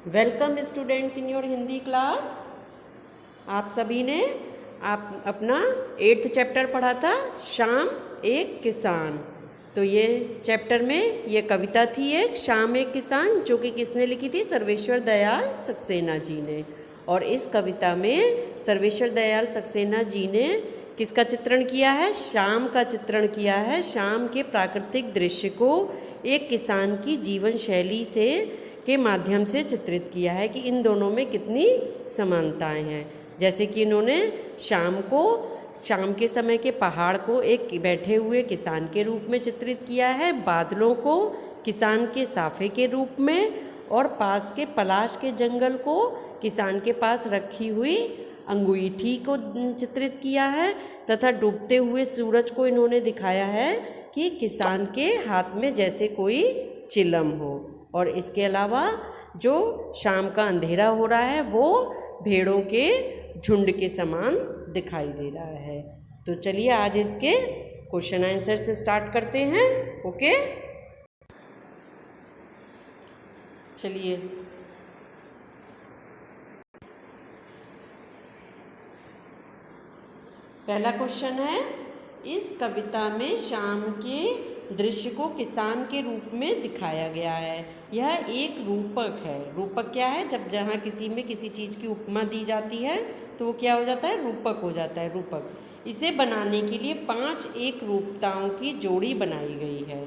Welcome students in your Hindi class. आप सभी ने अपना 8th चैप्टर पढ़ा था, शाम एक किसान। तो ये चैप्टर में ये कविता थी एक, शाम एक किसान, जो कि किसने लिखी थी? सर्वेश्वर दयाल सक्सेना जी ने। और इस कविता में सर्वेश्वर दयाल सक्सेना जी ने किसका चित्रण किया है? शाम का चित्रण किया है। शाम के प्राकृतिक दृश्य को एक किसान की जीवन शैली से के माध्यम से चित्रित किया है कि इन दोनों में कितनी समानताएं हैं। जैसे कि इन्होंने शाम के समय के पहाड़ को एक बैठे हुए किसान के रूप में चित्रित किया है, बादलों को किसान के साफे के रूप में, और पास के पलाश के जंगल को किसान के पास रखी हुई अंगूठी को चित्रित किया है, तथा डूबते हुए सूरज को इन्होंने दिखाया है कि किसान के हाथ में जैसे कोई चिलम हो। और इसके अलावा जो शाम का अंधेरा हो रहा है वो भेड़ों के झुंड के समान दिखाई दे रहा है। तो चलिए आज इसके क्वेश्चन आंसर से स्टार्ट करते हैं। ओके, चलिए। पहला क्वेश्चन है, इस कविता में शाम के दृश्य को किसान के रूप में दिखाया गया है। यह एक रूपक है। रूपक क्या है? जब जहाँ किसी चीज़ की उपमा दी जाती है तो वो क्या हो जाता है? रूपक हो जाता है, रूपक। इसे बनाने के लिए 5 एक रूपताओं की जोड़ी बनाई गई है।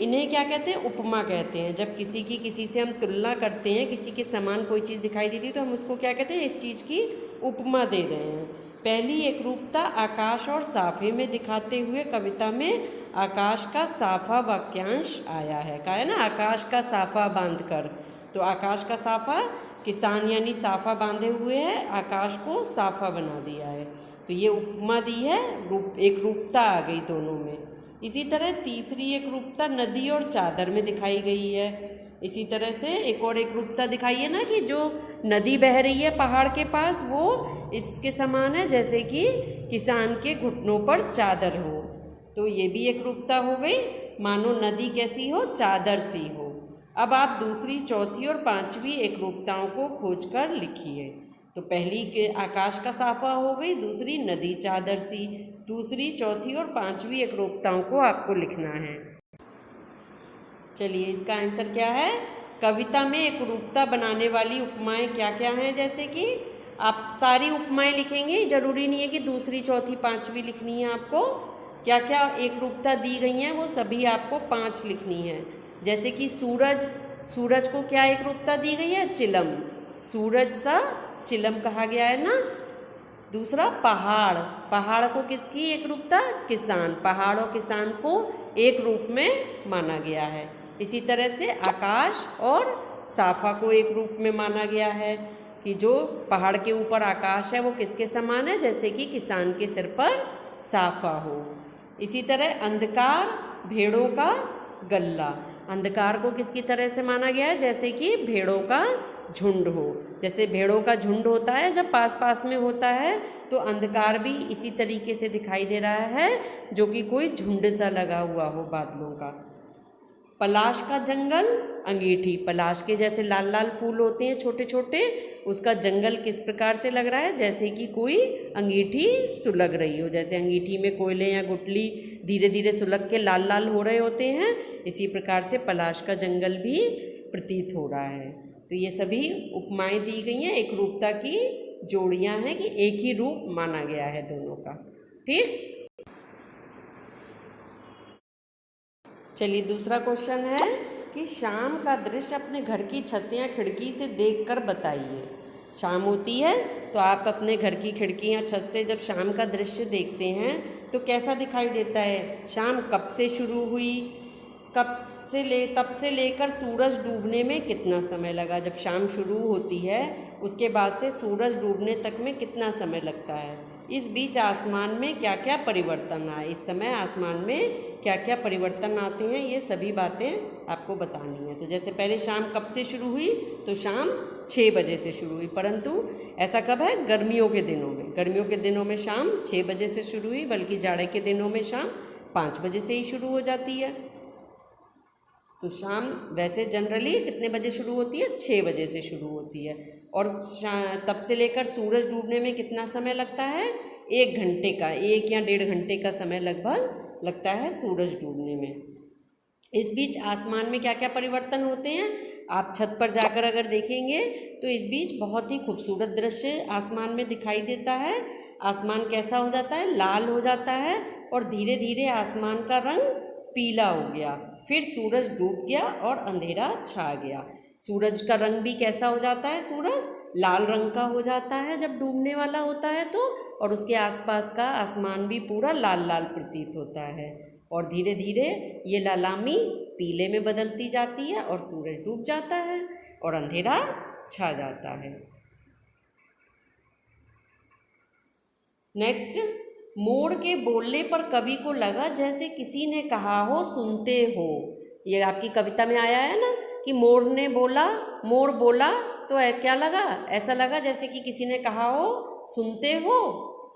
इन्हें क्या कहते हैं? उपमा कहते हैं। जब किसी से हम तुलना करते हैं, किसी के समान कोई चीज़ दिखाई देती है तो हम उसको क्या कहते हैं? इस चीज़ की उपमा दे रहे हैं। पहली एक रूपता आकाश और साफे में दिखाते हुए कविता में आकाश का साफा वाक्यांश आया है। कहा है ना, आकाश का साफा बांधकर। तो आकाश का साफा, किसान यानी साफा बांधे हुए है, आकाश को साफा बना दिया है। तो ये उपमा दी है, एक रूपता आ गई दोनों में। इसी तरह तीसरी एक रूपता नदी और चादर में दिखाई गई है। इसी तरह से एक और एक रूपता दिखाई है ना कि जो नदी बह रही है पहाड़ के पास, वो इसके समान है जैसे कि किसान के घुटनों पर चादर हो। तो ये भी एक रूपता हो गई, मानो नदी कैसी हो? चादर सी हो। अब आप दूसरी, चौथी और 5वीं एक रूपताओं को खोजकर लिखिए। तो पहली के आकाश का साफा हो गई, दूसरी नदी चादर सी, दूसरी, चौथी और 5वीं एक रूपताओं को आपको लिखना है। चलिए, इसका आंसर क्या है? कविता में एक रूपता बनाने वाली उपमाएं क्या क्या हैं? जैसे कि आप सारी उपमाएं लिखेंगे, जरूरी नहीं है कि दूसरी, चौथी, 5वीं लिखनी है आपको। क्या क्या एक रूपता दी गई हैं वो सभी आपको 5 लिखनी है। जैसे कि सूरज को क्या एक रूपता दी गई है? चिलम। सूरज सा चिलम कहा गया है ना। दूसरा, पहाड़ को किसकी एक रूपता? किसान। पहाड़ और किसान को एक रूप में माना गया है। इसी तरह से आकाश और साफा को एक रूप में माना गया है कि जो पहाड़ के ऊपर आकाश है वो किसके समान है? जैसे कि किसान के सिर पर साफा हो। इसी तरह अंधकार भेड़ों का गल्ला। अंधकार को किसकी तरह से माना गया है? जैसे कि भेड़ों का झुंड हो। जैसे भेड़ों का झुंड होता है जब पास पास में होता है, तो अंधकार भी इसी तरीके से दिखाई दे रहा है, जो कि कोई झुंड सा लगा हुआ हो बादलों का। पलाश का जंगल, अंगीठी। पलाश के जैसे लाल लाल फूल होते हैं छोटे छोटे, उसका जंगल किस प्रकार से लग रहा है? जैसे कि कोई अंगीठी सुलग रही हो। जैसे अंगीठी में कोयले या गुठली धीरे धीरे सुलग के लाल लाल हो रहे होते हैं, इसी प्रकार से पलाश का जंगल भी प्रतीत हो रहा है। तो ये सभी उपमाएं दी गई हैं, एक रूपता की जोड़ियां हैं कि एक ही रूप माना गया है दोनों का। ठीक, चलिए दूसरा क्वेश्चन है कि शाम का दृश्य अपने घर की छत या खिड़की से देखकर बताइए। शाम होती है तो आप अपने घर की खिड़की या छत से जब शाम का दृश्य देखते हैं तो कैसा दिखाई देता है? शाम कब से शुरू हुई, तब से लेकर सूरज डूबने में कितना समय लगा? जब शाम शुरू होती है उसके बाद से सूरज डूबने तक में कितना समय लगता है? इस बीच आसमान में क्या क्या परिवर्तन आए? इस समय आसमान में क्या क्या परिवर्तन आते हैं, ये सभी बातें आपको बतानी है। तो जैसे पहले शाम कब से शुरू हुई? तो शाम 6 बजे से शुरू हुई, परंतु ऐसा कब है? गर्मियों के दिनों में। गर्मियों के दिनों में शाम 6 बजे से शुरू हुई, बल्कि जाड़े के दिनों में शाम 5 बजे से ही शुरू हो जाती है। तो शाम वैसे जनरली कितने बजे शुरू होती है? 6 बजे से शुरू होती है। और तब से लेकर सूरज डूबने में कितना समय लगता है? 1 घंटे का, 1 या 1.5 घंटे का समय लगभग लगता है सूरज डूबने में। इस बीच आसमान में क्या क्या परिवर्तन होते हैं आप छत पर जाकर अगर देखेंगे तो इस बीच बहुत ही खूबसूरत दृश्य आसमान में दिखाई देता है। आसमान कैसा हो जाता है? लाल हो जाता है और धीरे धीरे आसमान का रंग पीला हो गया। फिर सूरज डूब गया और अंधेरा छा गया। सूरज का रंग भी कैसा हो जाता है? सूरज लाल रंग का हो जाता है जब डूबने वाला होता है तो, और उसके आसपास का आसमान भी पूरा लाल लाल प्रतीत होता है। और धीरे धीरे ये लालामी पीले में बदलती जाती है और सूरज डूब जाता है और अंधेरा छा जाता है। नेक्स्ट, मोर के बोलने पर कवि को लगा जैसे किसी ने कहा हो सुनते हो। ये आपकी कविता में आया है ना कि मोर ने बोला, मोर बोला तो क्या लगा? ऐसा लगा जैसे कि किसी ने कहा हो सुनते हो।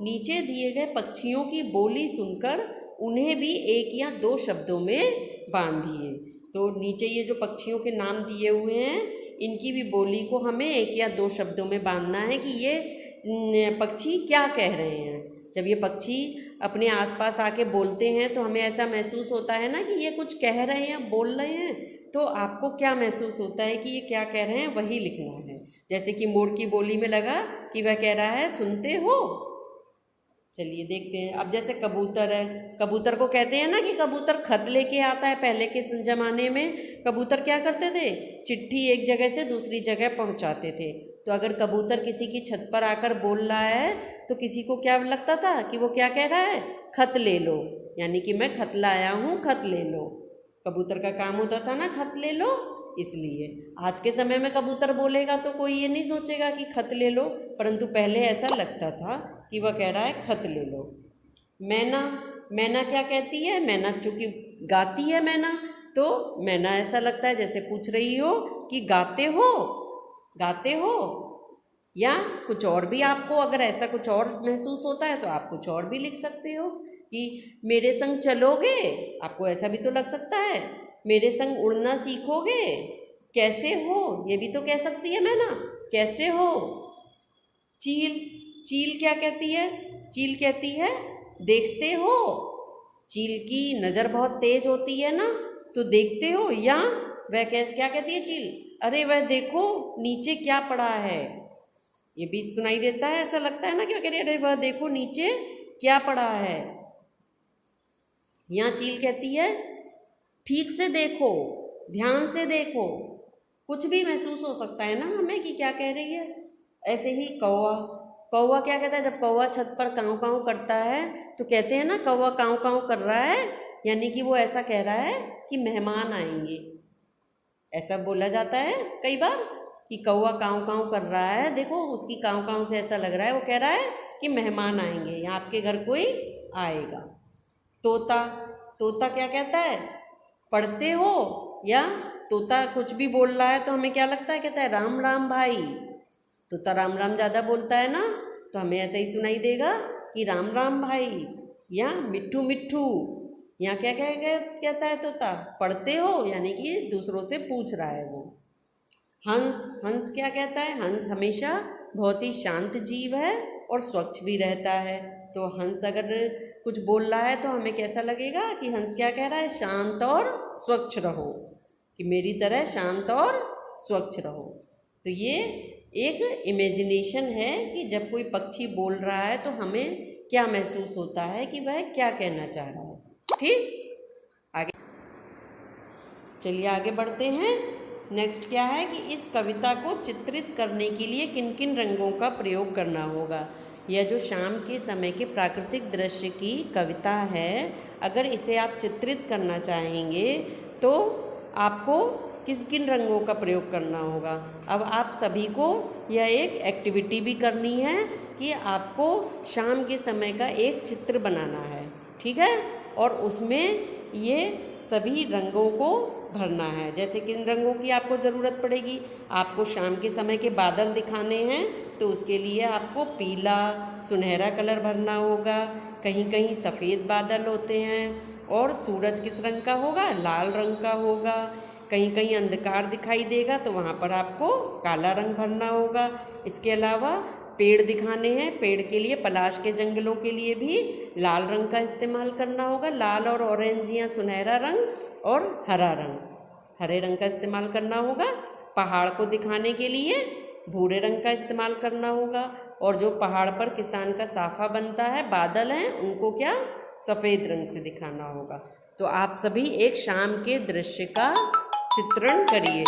नीचे दिए गए पक्षियों की बोली सुनकर उन्हें भी 1 या 2 शब्दों में बांधिए। तो नीचे ये जो पक्षियों के नाम दिए हुए हैं इनकी भी बोली को हमें 1 या 2 शब्दों में बांधना है कि ये पक्षी क्या कह रहे हैं। जब ये पक्षी अपने आसपास आके बोलते हैं तो हमें ऐसा महसूस होता है ना कि ये कुछ कह रहे हैं, बोल रहे हैं। तो आपको क्या महसूस होता है कि ये क्या कह रहे हैं वही लिखना है। जैसे कि मोर की बोली में लगा कि वह कह रहा है सुनते हो। चलिए देखते हैं। अब जैसे कबूतर है, कबूतर को कहते हैं ना कि कबूतर खत लेके आता है। पहले के ज़माने में कबूतर क्या करते थे? चिट्ठी एक जगह से दूसरी जगह पहुंचाते थे। तो अगर कबूतर किसी की छत पर आकर बोल रहा है तो किसी को क्या लगता था कि वो क्या कह रहा है? खत ले लो, यानी कि मैं खत लाया हूँ, खत ले लो। कबूतर का काम होता था ना खत ले लो। इसलिए आज के समय में कबूतर बोलेगा तो कोई ये नहीं सोचेगा कि खत ले लो, परंतु पहले ऐसा लगता था कि वह कह रहा है खत ले लो। मैना, मैना क्या कहती है? मैना चूँकि गाती है मैना, तो मैना ऐसा लगता है जैसे पूछ रही हो कि गाते हो, गाते हो। या कुछ और भी आपको अगर ऐसा कुछ और महसूस होता है तो आप कुछ और भी लिख सकते हो कि मेरे संग चलोगे, आपको ऐसा भी तो लग सकता है। मेरे संग उड़ना सीखोगे, कैसे हो, ये भी तो कह सकती है मैना, कैसे हो। चील, चील क्या कहती है? चील कहती है देखते हो। चील की नज़र बहुत तेज होती है ना, तो देखते हो। या वह क्या कहती है चील? अरे वह देखो नीचे क्या पड़ा है। ये भी सुनाई देता है, ऐसा लगता है ना कि वह कह रही है अरे वह देखो नीचे क्या पड़ा है। यहाँ चील कहती है ठीक से देखो, ध्यान से देखो। कुछ भी महसूस हो सकता है ना हमें कि क्या कह रही है। ऐसे ही कौवा, कौवा क्या कहता है? जब कौवा छत पर काँव काँव करता है तो कहते हैं ना कौवा काँव काँव कर रहा है, यानी कि वो ऐसा कह रहा है कि मेहमान आएंगे। ऐसा बोला जाता है कई बार कि कौवा काँव काँव कर रहा है, देखो उसकी काँव काँव से ऐसा लग रहा है वो कह रहा है कि मेहमान आएंगे या आपके घर कोई आएगा। तोता, तोता क्या कहता है? पढ़ते हो। या तोता कुछ भी बोल रहा है तो हमें क्या लगता है? कहता है राम राम भाई। तोता राम राम ज़्यादा बोलता है ना, तो हमें ऐसा ही सुनाई देगा कि राम राम भाई। या मिट्ठू मिट्ठू, यहाँ क्या कहता है तोता? पढ़ते हो, यानी कि दूसरों से पूछ रहा है वो। हंस, हंस क्या कहता है? हंस हमेशा बहुत ही शांत जीव है और स्वच्छ भी रहता है। तो हंस अगर कुछ बोल रहा है तो हमें कैसा लगेगा कि हंस क्या कह रहा है? शांत और स्वच्छ रहो, कि मेरी तरह शांत और स्वच्छ रहो। तो ये एक इमेजिनेशन है कि जब कोई पक्षी बोल रहा है तो हमें क्या महसूस होता है कि वह क्या कहना चाह रहा है। ठीक, आगे चलिए आगे बढ़ते हैं। नेक्स्ट क्या है कि इस कविता को चित्रित करने के लिए किन किन रंगों का प्रयोग करना होगा। यह जो शाम के समय के प्राकृतिक दृश्य की कविता है, अगर इसे आप चित्रित करना चाहेंगे तो आपको किन किन रंगों का प्रयोग करना होगा। अब आप सभी को यह एक एक्टिविटी भी करनी है कि आपको शाम के समय का एक चित्र बनाना है, ठीक है। और उसमें ये सभी रंगों को भरना है। जैसे किन रंगों की आपको ज़रूरत पड़ेगी? आपको शाम के समय के बादल दिखाने हैं तो उसके लिए आपको पीला सुनहरा कलर भरना होगा। कहीं कहीं सफ़ेद बादल होते हैं और सूरज किस रंग का होगा? लाल रंग का होगा। कहीं कहीं अंधकार दिखाई देगा तो वहाँ पर आपको काला रंग भरना होगा। इसके अलावा पेड़ दिखाने हैं, पेड़ के लिए पलाश के जंगलों के लिए भी लाल रंग का इस्तेमाल करना होगा। लाल और ऑरेंज या सुनहरा रंग और हरा रंग, हरे रंग का इस्तेमाल करना होगा। पहाड़ को दिखाने के लिए भूरे रंग का इस्तेमाल करना होगा। और जो पहाड़ पर किसान का साफा बनता है, बादल हैं, उनको क्या सफ़ेद रंग से दिखाना होगा। तो आप सभी एक शाम के दृश्य का चित्रण करिए।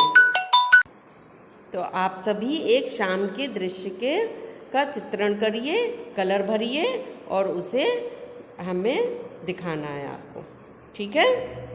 तो आप सभी एक शाम के दृश्य का चित्रण करिए, कलर भरिए और उसे हमें दिखाना है आपको। ठीक है।